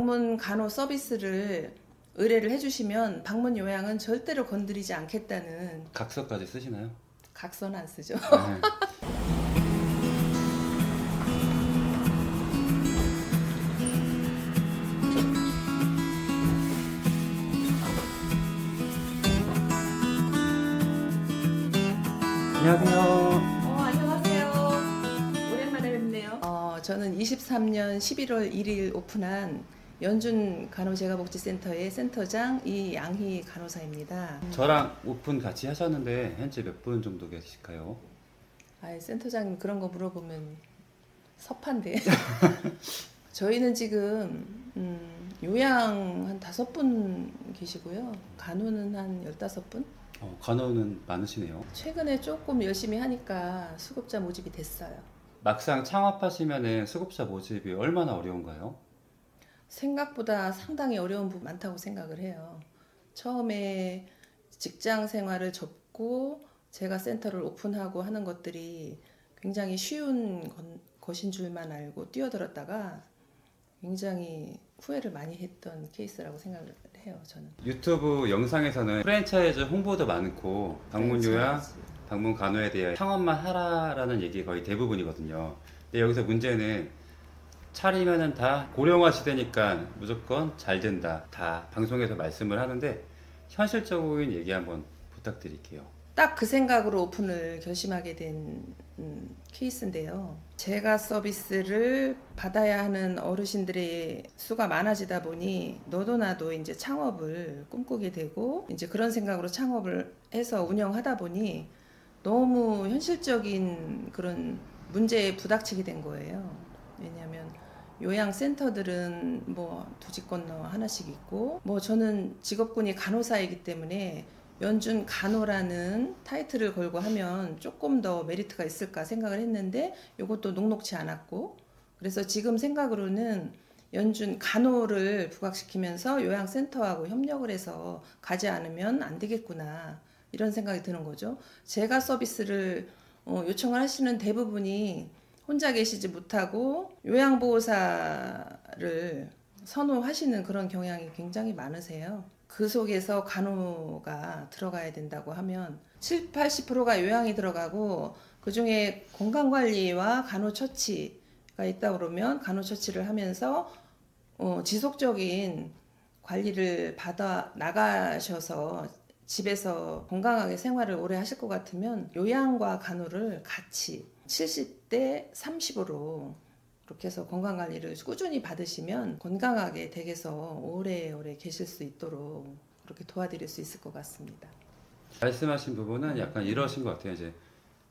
방문 간호 서비스를 의뢰를 해주시면 방문 요양은 절대로 건드리지 않겠다는 각서까지 쓰시나요? 각서는 안 쓰죠. 네. 안녕하세요. 안녕하세요. 오랜만에 뵙네요. 저는 23년 11월 1일 오픈한 연준 간호재가복지센터의 센터장 이양희 간호사입니다. 저랑 오픈 같이 하셨는데 현재 몇 분 정도 계실까요? 센터장님 그런 거 물어보면 섭한데. 저희는 지금 요양 한 5분 계시고요. 간호는 한 15분? 간호는 많으시네요. 최근에 조금 열심히 하니까 수급자 모집이 됐어요. 막상 창업하시면은 수급자 모집이 얼마나 어려운가요? 생각보다 상당히 어려운 부분 많다고 생각을 해요. 처음에 직장 생활을 접고 제가 센터를 오픈하고 하는 것들이 굉장히 쉬운 것인 줄만 알고 뛰어들었다가 굉장히 후회를 많이 했던 케이스라고 생각을 해요, 저는. 유튜브 영상에서는 프랜차이즈 홍보도 많고 방문 요양, 방문 간호에 대해 창업만 하라라는 얘기가 거의 대부분이거든요. 근데 여기서 문제는 차리면은 다 고령화 시대니까 무조건 잘 된다. 다 방송에서 말씀을 하는데 현실적인 얘기 한번 부탁드릴게요. 딱 그 생각으로 오픈을 결심하게 된 케이스인데요. 제가 서비스를 받아야 하는 어르신들의 수가 많아지다 보니 너도 나도 이제 창업을 꿈꾸게 되고 이제 그런 생각으로 창업을 해서 운영하다 보니 너무 현실적인 그런 문제에 부닥치게 된 거예요. 왜냐하면 요양센터들은 뭐 두 집 건너 하나씩 있고 뭐 저는 직업군이 간호사이기 때문에 연준 간호라는 타이틀을 걸고 하면 조금 더 메리트가 있을까 생각을 했는데 이것도 녹록치 않았고 그래서 지금 생각으로는 연준 간호를 부각시키면서 요양센터하고 협력을 해서 가지 않으면 안 되겠구나 이런 생각이 드는 거죠. 제가 서비스를 요청을 하시는 대부분이 혼자 계시지 못하고 요양보호사를 선호하시는 그런 경향이 굉장히 많으세요. 그 속에서 간호가 들어가야 된다고 하면 7, 80%가 요양이 들어가고 그 중에 건강관리와 간호처치가 있다 그러면 간호처치를 하면서 지속적인 관리를 받아 나가셔서 집에서 건강하게 생활을 오래 하실 것 같으면 요양과 간호를 같이 70대 30으로 그렇게 해서 건강관리를 꾸준히 받으시면 건강하게 댁에서 오래오래 계실 수 있도록 그렇게 도와드릴 수 있을 것 같습니다. 말씀하신 부분은 약간 이러신 것 같아요. 이제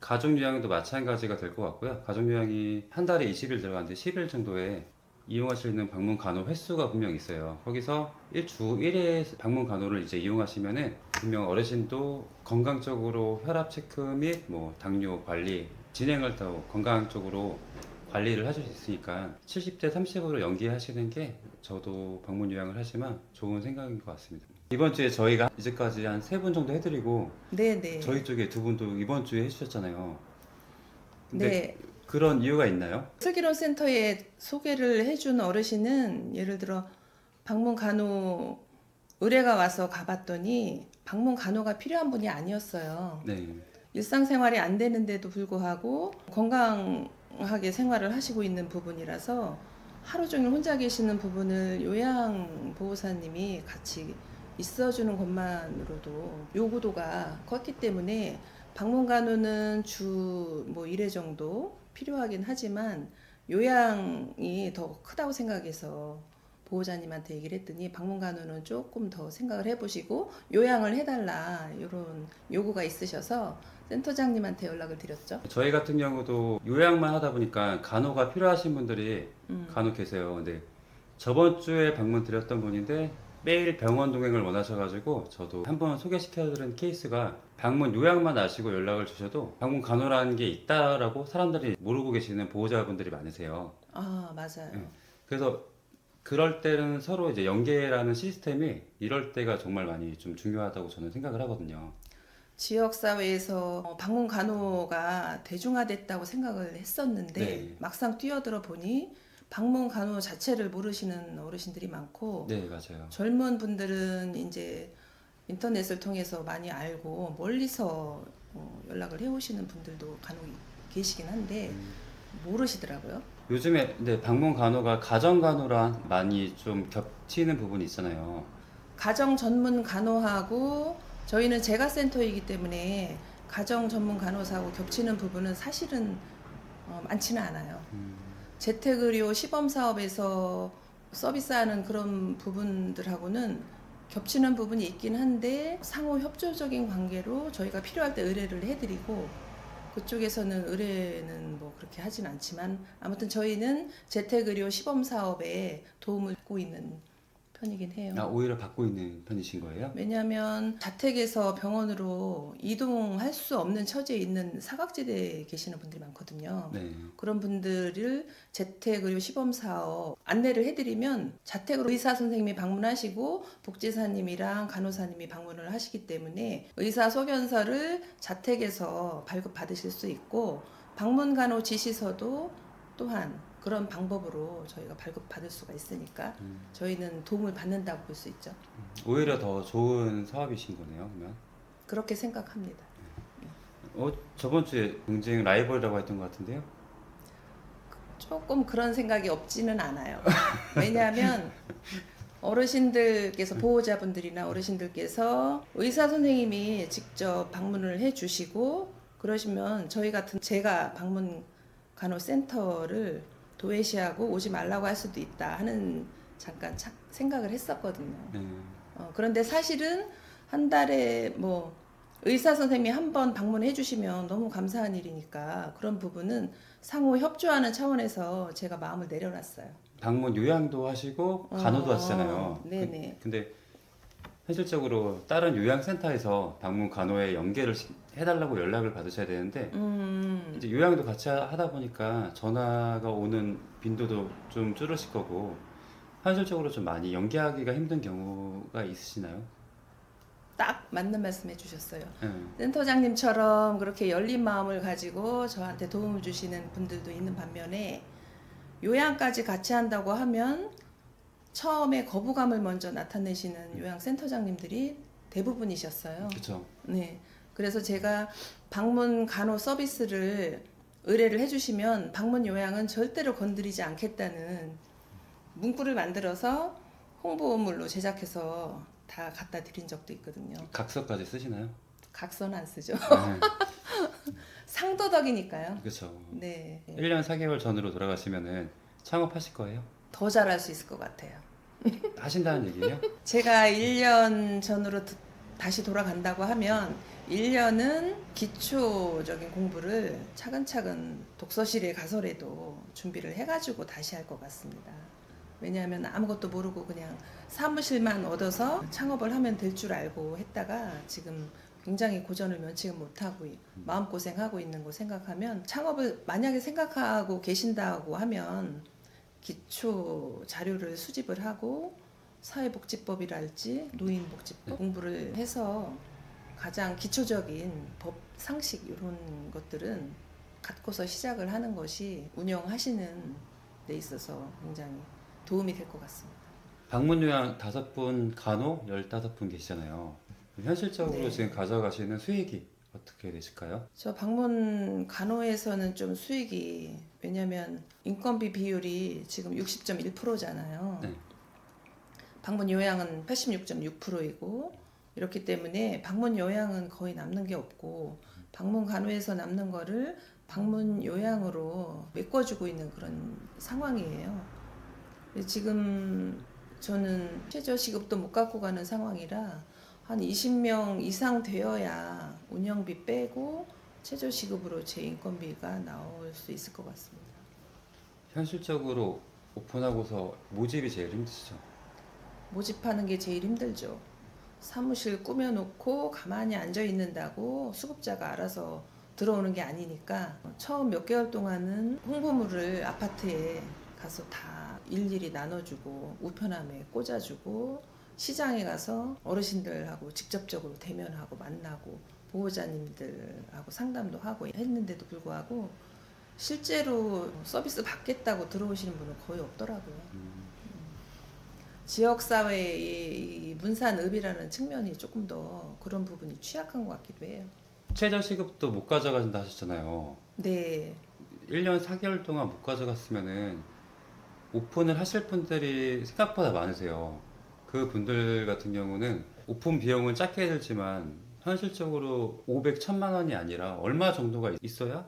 가족 요양도 마찬가지가 될 것 같고요. 가족 요양이 한 달에 20일 들어가는데 10일 정도에 이용하실 수 있는 방문 간호 횟수가 분명 있어요. 거기서 주 1회 방문 간호를 이제 이용하시면은 분명 어르신도 건강적으로 혈압 체크 및 뭐 당뇨 관리 진행을 더 건강적으로 관리를 하실 수 있으니까 70대 30으로 연기하시는 게 저도 방문 요양을 하지만 좋은 생각인 것 같습니다. 이번 주에 저희가 이제까지 한 3분 정도 해드리고 네네. 저희 쪽에 2분도 이번 주에 해주셨잖아요. 근데 네. 그런 이유가 있나요? 슬기로운 센터에 소개를 해준 어르신은 예를 들어 방문 간호 의뢰가 와서 가봤더니 방문 간호가 필요한 분이 아니었어요. 네. 일상생활이 안 되는데도 불구하고 건강하게 생활을 하시고 있는 부분이라서 하루 종일 혼자 계시는 부분을 요양보호사님이 같이 있어주는 것만으로도 요구도가 컸기 때문에 방문간호는 주 뭐 1회 정도 필요하긴 하지만 요양이 더 크다고 생각해서 보호자님한테 얘기를 했더니 방문간호는 조금 더 생각을 해보시고 요양을 해달라 이런 요구가 있으셔서 센터장님한테 연락을 드렸죠. 저희 같은 경우도 요양만 하다 보니까 간호가 필요하신 분들이 간혹 계세요. 근데 저번 주에 방문 드렸던 분인데 매일 병원 동행을 원하셔가지고 저도 한번 소개시켜드린 케이스가 방문 요양만 아시고 연락을 주셔도 방문 간호라는 게 있다라고 사람들이 모르고 계시는 보호자분들이 많으세요. 아, 맞아요. 그래서 그럴 때는 서로 이제 연계라는 시스템이 이럴 때가 정말 많이 좀 중요하다고 저는 생각을 하거든요. 지역사회에서 방문 간호가 대중화됐다고 생각을 했었는데 네. 막상 뛰어들어 보니 방문 간호 자체를 모르시는 어르신들이 많고 네, 맞아요. 젊은 분들은 이제 인터넷을 통해서 많이 알고 멀리서 연락을 해오시는 분들도 간혹 계시긴 한데 모르시더라고요. 요즘에 근데 방문 간호가 가정 간호랑 많이 좀 겹치는 부분이 있잖아요. 가정 전문 간호하고 저희는 재가센터이기 때문에 가정 전문 간호사하고 겹치는 부분은 사실은 많지는 않아요. 재택의료 시범 사업에서 서비스하는 그런 부분들하고는 겹치는 부분이 있긴 한데 상호 협조적인 관계로 저희가 필요할 때 의뢰를 해드리고 그쪽에서는 의뢰는 뭐 그렇게 하진 않지만 아무튼 저희는 재택의료 시범 사업에 도움을 받고 있는 편이긴 해요. 아, 오히려 받고 있는 편이신 거예요? 왜냐하면 자택에서 병원으로 이동할 수 없는 처지에 있는 사각지대에 계시는 분들이 많거든요. 네. 그런 분들을 재택의료 시범 사업 안내를 해드리면 자택으로 의사 선생님이 방문하시고 복지사님이랑 간호사님이 방문을 하시기 때문에 의사 소견서를 자택에서 발급 받으실 수 있고 방문 간호 지시서도 또한 그런 방법으로 저희가 발급 받을 수가 있으니까 저희는 도움을 받는다고 볼 수 있죠. 오히려 더 좋은 사업이신 거네요, 그러면. 그렇게 생각합니다. 저번 주에 경쟁 라이벌이라고 했던 것 같은데요? 조금 그런 생각이 없지는 않아요. 왜냐하면 어르신들께서 보호자분들이나 어르신들께서 의사 선생님이 직접 방문을 해주시고 그러시면 저희 같은 제가 방문 간호센터를 도외시하고 오지 말라고 할 수도 있다 하는 잠깐 생각을 했었거든요. 네. 그런데 사실은 한 달에 뭐 의사 선생님이 한 번 방문해 주시면 너무 감사한 일이니까 그런 부분은 상호 협조하는 차원에서 제가 마음을 내려놨어요. 방문 요양도 하시고 간호도 하시잖아요. 네네. 근데 현실적으로 다른 요양센터에서 방문 간호에 연계를 해달라고 연락을 받으셔야 되는데 이제 요양도 같이 하다 보니까 전화가 오는 빈도도 좀 줄으실 거고 현실적으로 좀 많이 연계하기가 힘든 경우가 있으시나요? 딱 맞는 말씀 해주셨어요. 네. 센터장님처럼 그렇게 열린 마음을 가지고 저한테 도움을 주시는 분들도 있는 반면에 요양까지 같이 한다고 하면 처음에 거부감을 먼저 나타내시는 요양센터장님들이 대부분이셨어요. 그렇죠. 네. 그래서 제가 방문 간호 서비스를 의뢰를 해주시면 방문 요양은 절대로 건드리지 않겠다는 문구를 만들어서 홍보물로 제작해서 다 갖다 드린 적도 있거든요. 각서까지 쓰시나요? 각서는 안 쓰죠. 네. 상도덕이니까요. 그렇죠. 네. 1년 4개월 전으로 돌아가시면은 창업하실 거예요? 더 잘할 수 있을 것 같아요. 하신다는 얘기예요? 제가 1년 전으로 다시 돌아간다고 하면 1년은 기초적인 공부를 차근차근 독서실에 가서라도 준비를 해가지고 다시 할 것 같습니다. 왜냐하면 아무것도 모르고 그냥 사무실만 얻어서 창업을 하면 될 줄 알고 했다가 지금 굉장히 고전을 면치는 못하고 마음고생하고 있는 거 생각하면 창업을 만약에 생각하고 계신다고 하면 기초 자료를 수집을 하고 사회복지법이랄지 노인복지법 공부를 해서 가장 기초적인 법 상식 이런 것들은 갖고서 시작을 하는 것이 운영하시는 데 있어서 굉장히 도움이 될 것 같습니다. 방문 요양 5분, 간호 15분 계시잖아요. 현실적으로 네. 지금 가져가시는 수익이 어떻게 되실까요? 저 방문 간호에서는 좀 수익이 왜냐면 인건비 비율이 지금 60.1%잖아요. 네. 방문 요양은 86.6%이고 이렇기 때문에 방문 요양은 거의 남는 게 없고 방문 간호에서 남는 거를 방문 요양으로 메꿔주고 있는 그런 상황이에요. 지금 저는 최저 시급도 못 갖고 가는 상황이라 한 20명 이상 되어야 운영비 빼고 최저 시급으로 제 인건비가 나올 수 있을 것 같습니다. 현실적으로 오픈하고서 모집이 제일 힘드시죠? 모집하는 게 제일 힘들죠. 사무실 꾸며놓고 가만히 앉아 있는다고 수급자가 알아서 들어오는 게 아니니까 처음 몇 개월 동안은 홍보물을 아파트에 가서 다 일일이 나눠주고 우편함에 꽂아주고 시장에 가서 어르신들하고 직접적으로 대면하고 만나고 보호자님들하고 상담도 하고 했는데도 불구하고 실제로 서비스 받겠다고 들어오시는 분은 거의 없더라고요. 음. 지역사회의 이 문산읍이라는 측면이 조금 더 그런 부분이 취약한 것 같기도 해요. 최저시급도 못 가져간다 하셨잖아요. 네. 1년 4개월 동안 못 가져갔으면은 오픈을 하실 분들이 생각보다 많으세요. 그 분들 같은 경우는 오픈 비용은 작게 들지만 현실적으로 500, 1000만 원이 아니라 얼마 정도가 있어야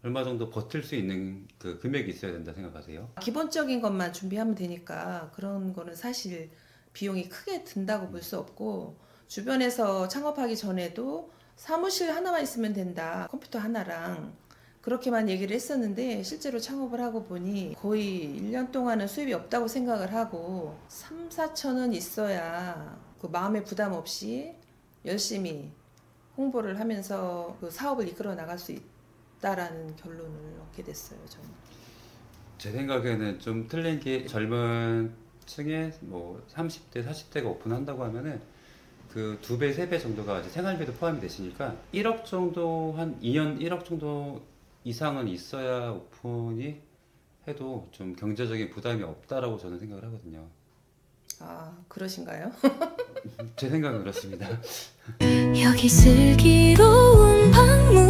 얼마 정도 버틸 수 있는 그 금액이 있어야 된다 생각하세요? 기본적인 것만 준비하면 되니까 그런 거는 사실 비용이 크게 든다고 볼 수 없고 주변에서 창업하기 전에도 사무실 하나만 있으면 된다. 컴퓨터 하나랑 그렇게만 얘기를 했었는데 실제로 창업을 하고 보니 거의 1년 동안은 수입이 없다고 생각을 하고 3, 4천은 있어야 그 마음의 부담 없이 열심히 홍보를 하면서 그 사업을 이끌어 나갈 수 있다라는 결론을 얻게 됐어요, 저는. 제 생각에는 좀 틀린 게 젊은 층에 뭐 30대, 40대가 오픈한다고 하면은 그 2배, 3배 정도가 이제 생활비도 포함이 되시니까 1억 정도 한 2년 1억 정도 이상은 있어야 오픈이 해도 좀 경제적인 부담이 없다라고 저는 생각을 하거든요. 아, 그러신가요? 제 생각은 그렇습니다. 여기 슬기로운 방문